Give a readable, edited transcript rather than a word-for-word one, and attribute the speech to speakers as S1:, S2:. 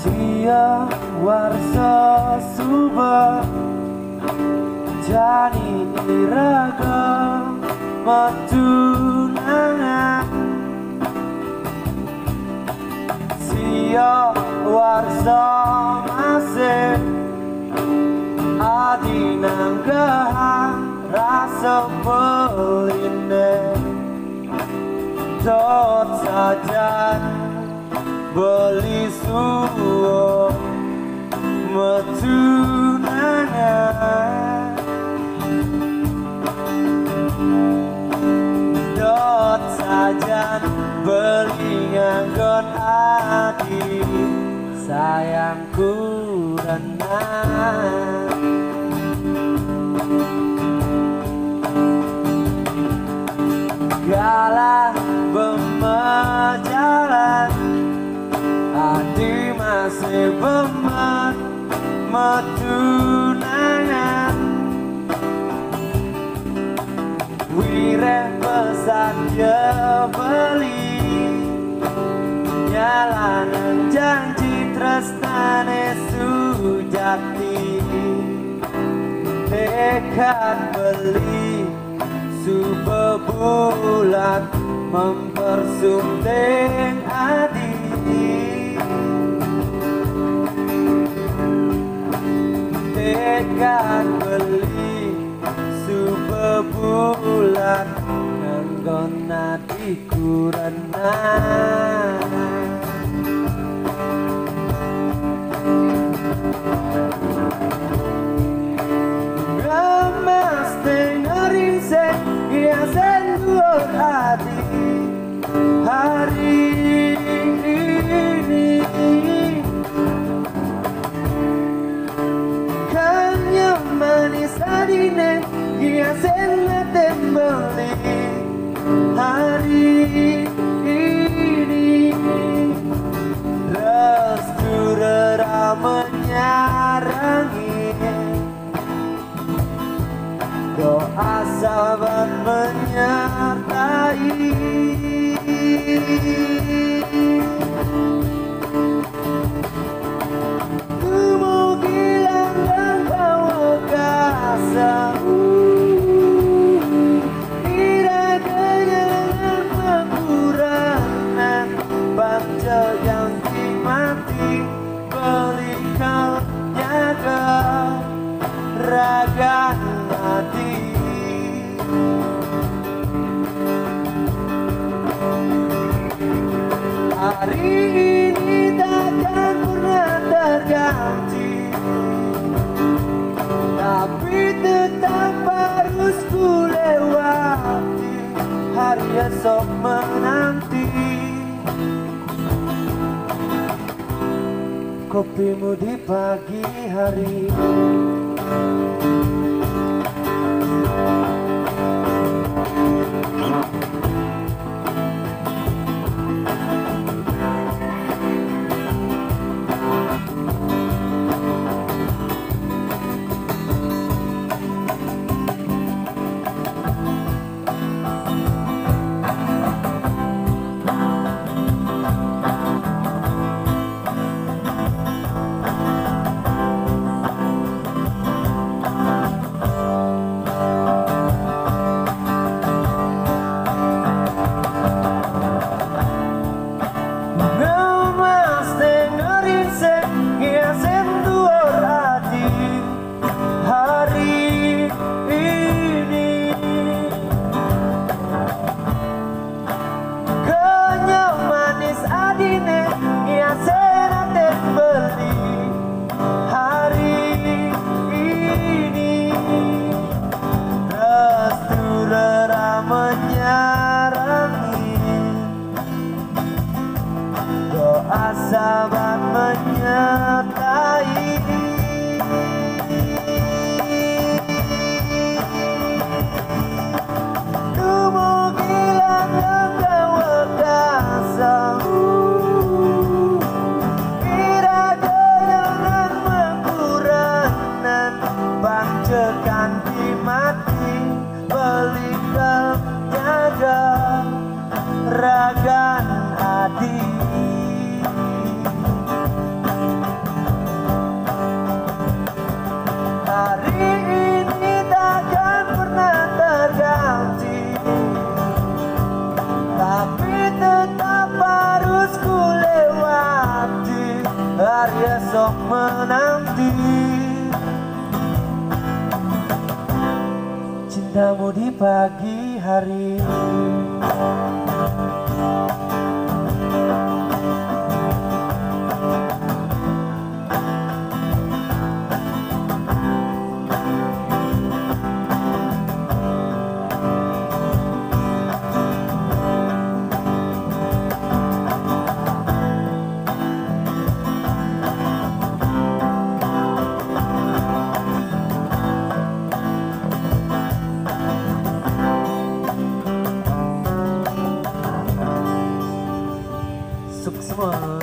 S1: Sia warsa suba jani iraga matunangan. Sia warsa masih adinanggahan rasa pelinde dot saja beli suwo metunangan dot saja beli nganggon adi sayangku renang. Galah berjalan adi masih bemat metunangan. Wireh pesan dia beli nyalanan janji tresnane sujati tekad beli subebulan mempersunting adi tekad beli subebulan nganggon adiku renang. Hati hari ini hanya manis adine hiasen tembeli hari ini restu rera menyarangi doa sahabat menyertai. Kemungkinan dan bawa kasamu tidak kenyangan kekurangan bangsa yang dimati beli kau nyaga raga hati. Hari ini takkan pernah terganti, tapi tetap harus ku lewati hari esok menanti. Kopimu di pagi hari. Sahabat menyertai. Kemungkinan yang bawa kasamu kira kenyangan mengkuranan pancekan dimati beli kau nyaga ragan hati. besok menanti cintamu di pagi hari. Sukses semua.